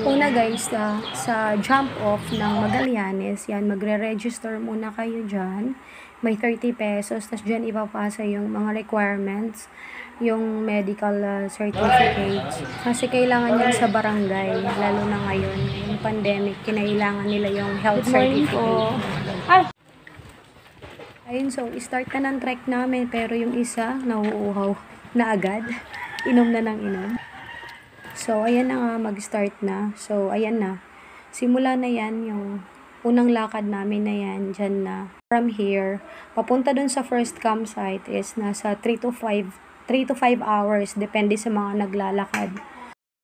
Una guys, sa jump off ng Magallanes, yan, magre-register muna kayo dyan. May 30 pesos, tapos dyan ipapasa yung mga requirements, yung medical certificates. Kasi kailangan yan sa barangay, lalo na ngayon, yung pandemic, kinailangan nila yung health certificate. Ayun, so, start na ng trek namin, pero yung isa, nauuhaw na agad. Inom na ng inom. So, ayan na nga, mag-start na. So, ayan na. Simula na yan, yung unang lakad namin na yan, dyan na. From here, papunta dun sa first campsite is nasa 3 to 5 hours, depende sa mga naglalakad.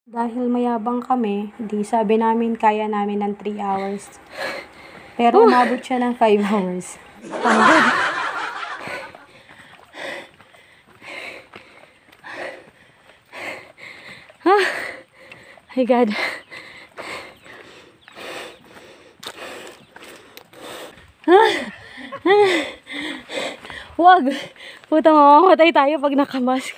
Dahil mayabang kami, di sabi namin kaya namin ng 3 hours. Pero umabot siya ng 5 hours. Pagod. My God. Wag. Puta, mamamatay tayo pag nakamask.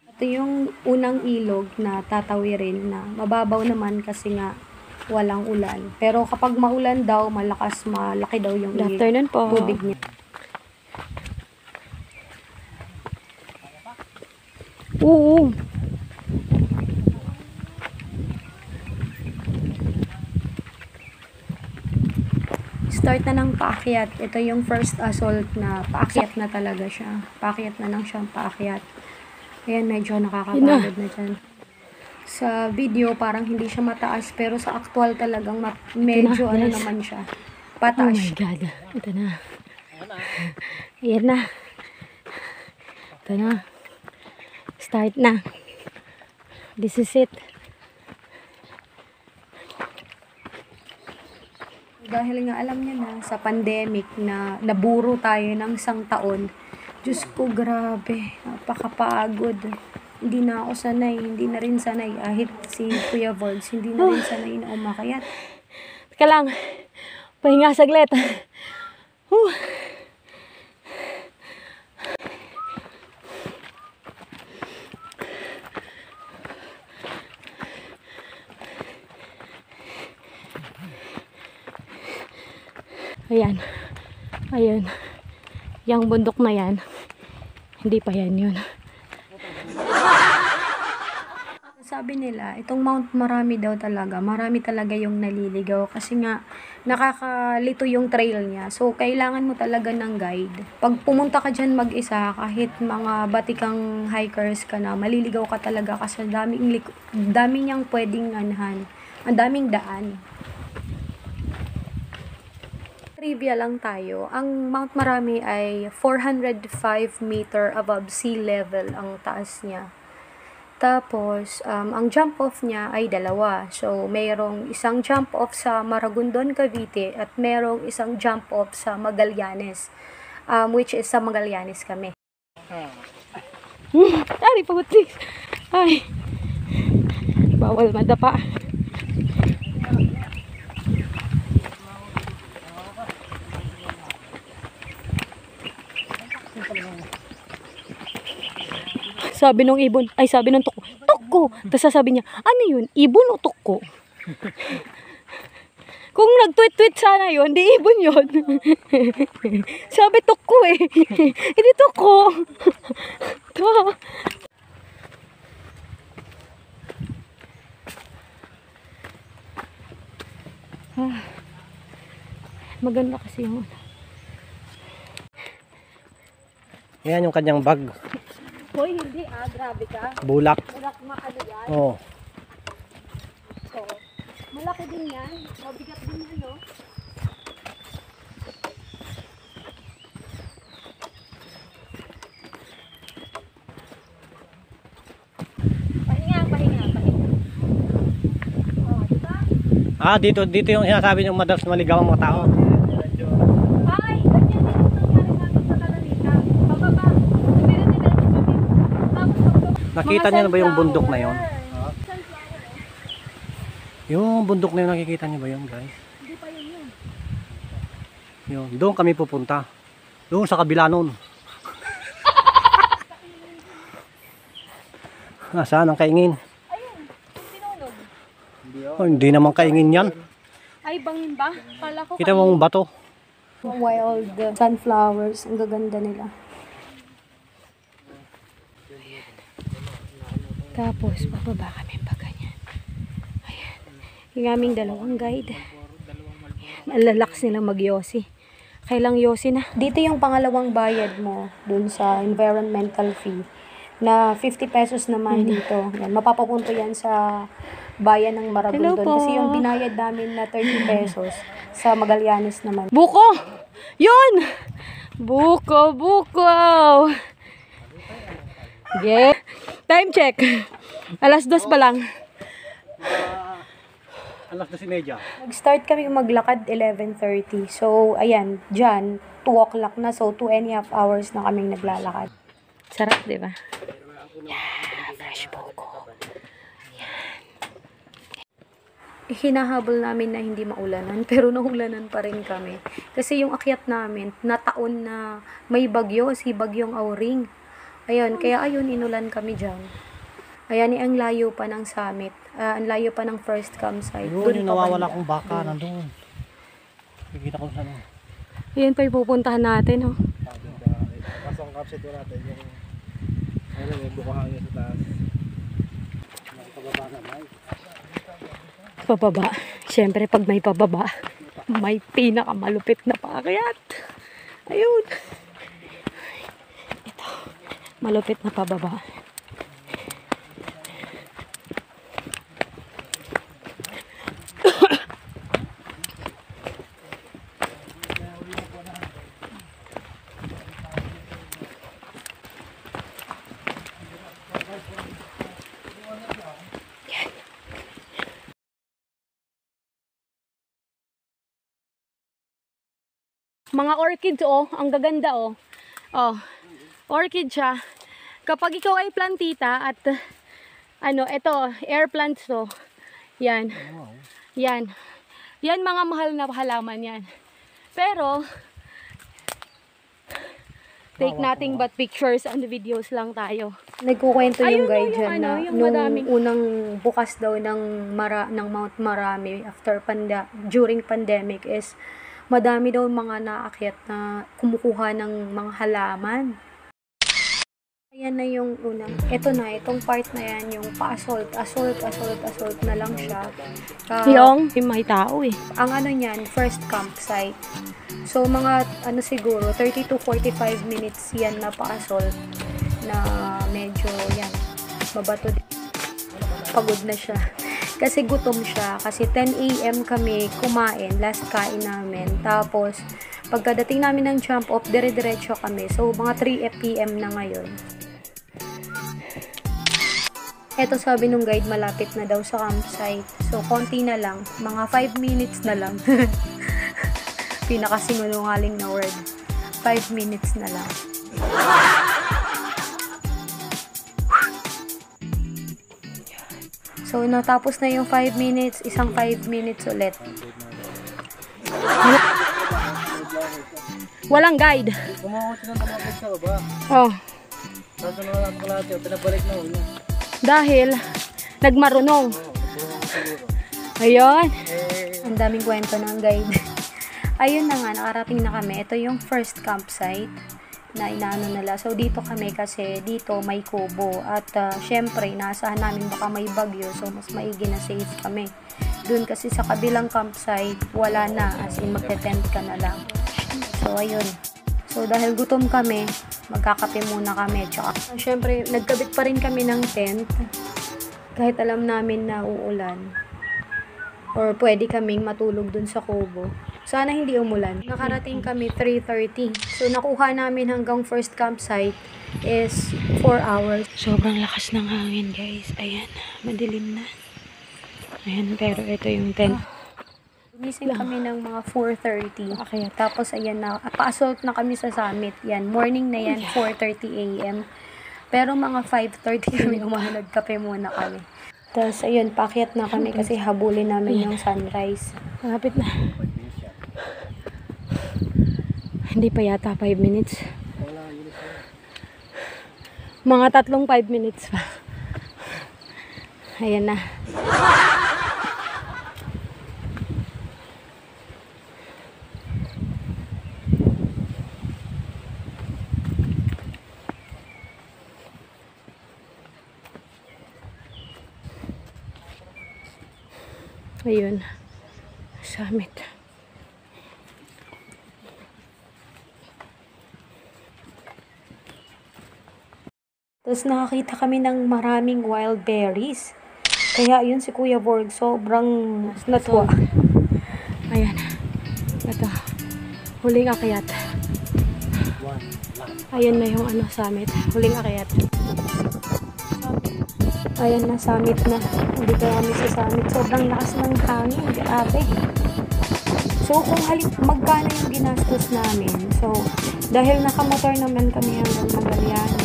Ito yung unang ilog na tatawirin na mababaw naman kasi nga walang ulan. Pero kapag maulan daw, malaki daw yung Good afternoon po. tubig niya. Oo. Start na ng paakyat. Ito yung first assault na paakyat na talaga siya. Paakyat na lang siyang paakyat. Ayan, medyo nakakapagod na dyan. Sa video, parang hindi siya mataas, pero sa actual talagang medyo na, ano guys. naman siya. Oh Pataas. my God. Ito na. Ayan na. Ito na. Start na. This is it. Dahil nga alam niya na sa pandemic na naburo tayo ng 1 taon. Diyos ko, grabe. Napakapagod. Hindi na ako sanay. Hindi na rin sanay. Kahit si Kuya Volz, hindi na rin sanay na umakyat. Teka lang. Pahinga saglit. Ayan. Ayun. Yang bundok na yan. Hindi pa yan yun. Sabi nila, itong Mount Marami daw talaga. Marami talaga yung naliligaw kasi nga nakakalito yung trail niya. So, kailangan mo talaga ng guide. Pag pumunta ka dyan mag-isa, kahit mga batikang hikers ka na, maliligaw ka talaga kasi daming niyang pwedeng anhan. Ang daming daan. Trivia lang tayo. Ang Mount Marami ay 405 meter above sea level ang taas niya. Tapos, ang jump off niya ay 2. So, mayroong isang jump off sa Maragondon, Cavite at mayroong isang jump off sa Magallanes. Which is sa Magallanes kami. Ay, pabutik. Ay. Bawal madapa. Sabi nung ibon, ay sabi ng tukko, tukko! Tapos sasabi niya, ano yun? Ibon o tukko? Kung nag-tweet-tweet sana yun, di ibon yun. Sabi tukko eh. Hindi tukko. Ito. Maganda kasi yung Yan yung kanyang bag. Hoy, hindi grabe ka. Bulak. Bulak ano yan. Oh. So, malaki din yan. Mabigat din yan, no? Pahinga. Oh, diba? Dito yung sinasabi ng madalas maligaw ang mga tao. Ay, ganyan din ang nangyari namin sa Talalita. Pababa. Meron din natin kami. Tapos, Nakita niyo na ba yung bundok na yon? Yung bundok na yun, nakikita niyo ba yun, guys? Hindi pa yun. Yun, doon kami pupunta. Doon sa kabila nun. Nasaan ang kaingin? Ayun, sinunog. Hindi Oh, hindi naman kaingin yan. Ay, bangin ba? Kala ko Kita mo ang bato. Wild sunflowers. Ang gaganda nila. Tapos, bababa kami pa ganyan. Ayan. Yung aming dalawang guide. Ang lalakas nilang mag-yosi. Kailang yosi na. Dito yung pangalawang bayad mo dun sa environmental fee na 50 pesos naman dito. Yan, mapapapunto yan sa bayan ng Hello Maragondon. po. Kasi yung binayad namin na 30 pesos sa Magallanes naman. Buko! Yun! Buko, buko! Yeah. Time check. 2:00 pa lang. Alas 12:30. Nag-start kami maglakad 11:30. So, ayan, dyan, 2 o'clock na. So, 2.5 hours na kaming naglalakad. Sarap, di ba? Yeah, fresh buko. Hinahabol namin na hindi maulanan, pero naulanan pa rin kami. Kasi yung akyat namin, nataon na may bagyo, si Bagyong Auring. Ayun, kaya ayun, inulan kami dyan. Ayan, ang layo pa ng summit. Ang layo pa ng first campsite. Doon yung pa nawawala banda. kong baka, nandun. Kikita ko saan. Ayan pa yung pupuntahan natin, oh. Pasang kapsit ko natin yung yung bukahan niya sa taas. Nakapababa na may. Pababa. Siyempre, pag may pababa, may pinakamalupit na paakyat. Ayun. Ito. Malupit na pababa. Mga orchids, oh. Ang gaganda, oh. Oh. Orchid siya. Kapag ikaw ay plantita at ito, air plants to. Yan. Yan. Yan mga mahal na halaman yan. Pero, take nothing but pictures and videos lang tayo. Nagkukwento Ayun, yung guide yung dyan na yung nung madaming- unang bukas daw ng Mount Marami during pandemic is madami daw mga naakyat na kumukuha ng mga halaman. Ayan na yung unang, itong part na yan, yung pa-assault na lang siya. Yung may tao eh. Ang niyan, first campsite. So, mga, siguro, 30 to 45 minutes yan na pa-assault na medyo, yan, mabato din. Pagod na siya. Kasi gutom siya. Kasi 10 a.m. kami kumain, last kain namin. Tapos, pagkadating namin ng jump off, dire-diretso kami. So, mga 3 p.m. na ngayon. Eto sabi nung guide, malapit na daw sa campsite. So, konti na lang. Mga 5 minutes na lang. Pinakasinungaling na word. 5 minutes na lang. So, natapos na yung 5 minutes. Isang 5 minutes ulit. Walang guide. Kumawat sila ng mga sa baba. Oh. Tapos na lang pala ito, pinabalik na ulo. Dahil nagmarunong. Ayun. Ang daming kwento ng guide. Ayun na nga, nakarating na kami. Ito yung first campsite na inaano nila. So, dito kami kasi dito may kubo. At syempre, inaasahan namin baka may bagyo. So, mas maigi na safe kami. Doon kasi sa kabilang campsite, wala na. As in, magte-tent ka na lang. So, ayun. So, dahil gutom kami, magkakape muna kami. Tsaka, syempre, nagkabit pa rin kami ng tent. Kahit alam namin na uulan. Or pwede kaming matulog dun sa kubo. Sana hindi umulan. Nakarating kami 3:30. So, nakuha namin hanggang first campsite is 4 hours. Sobrang lakas ng hangin, guys. Ayan, madilim na. Ayan, pero ito yung tent. Gumising kami ng mga 4:30. Akyat. Tapos, ayan na. Pa-assault na kami sa summit. Yan, morning na yan, 4:30 a.m. Pero mga 5:30 kami umahanag, kape muna kami. Tapos, ayun, paakyat na kami kasi habulin namin yung sunrise. Malapit na. Hindi pa yata 5 minutes. Mga 3-5 minutes pa. Ayan na. Ayun. Summit. Tapos nakakita kami ng maraming wild berries. Kaya yun si Kuya Borg, sobrang natuwa. Ayan. Ito. Huling akyat. Ayan na yung summit. Huling akyat. Ayan na, summit na. Hindi kami sa summit. Sobrang lakas ng hangin. Grabe. So, kung magkano yung ginastos namin. So, dahil nakamotor naman kami hanggang Magallanes.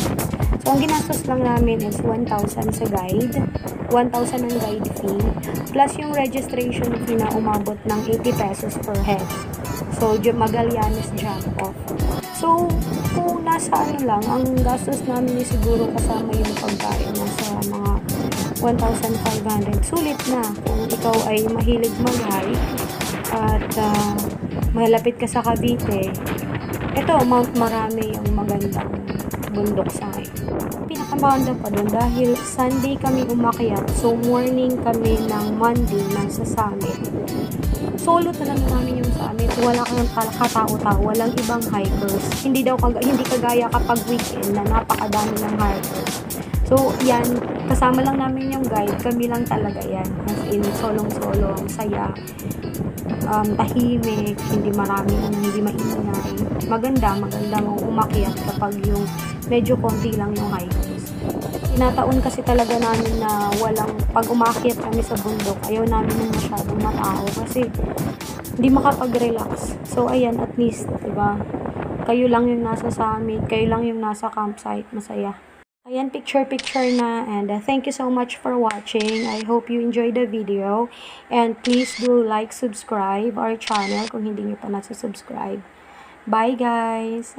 So, ang ginastos lang namin is 1,000 sa guide. 1,000 ang guide fee. Plus yung registration fee na umabot ng 80 pesos per head. So, Magallanes jump off. So, kung nasa lang, ang gastos namin is siguro kasama yung pagkain nasa mga 1,500. Sulit na kung ikaw ay mahilig mag-hike at malapit ka sa Cavite. Ito, Mount Marami yung magandang bundok sa ngayon. Pinakamaganda pa doon dahil Sunday kami umakyat. So, morning kami ng Monday nasa summit. Solo talaga namin yung summit. Wala kang katao-tao, walang ibang hikers. Hindi kagaya kapag weekend na napakadami ng hikers. So, yan, kasama lang namin yung guide. Kami lang talaga yan. As in, solong-solo, ang saya. Tahimik, hindi maingay. Maganda mong umakyat kapag yung medyo konti lang yung hikers. Tinataon kasi talaga namin na pag umakyat kami sa bundok, ayaw namin ng masyadong matao kasi hindi makapag-relax. So, ayan, at least, diba? Kayo lang yung nasa summit, kayo lang yung nasa campsite, masaya. Ayan, picture na, and thank you so much for watching. I hope you enjoyed the video, and please do like, subscribe our channel kung hindi nyo pa nasa-subscribe. Bye guys!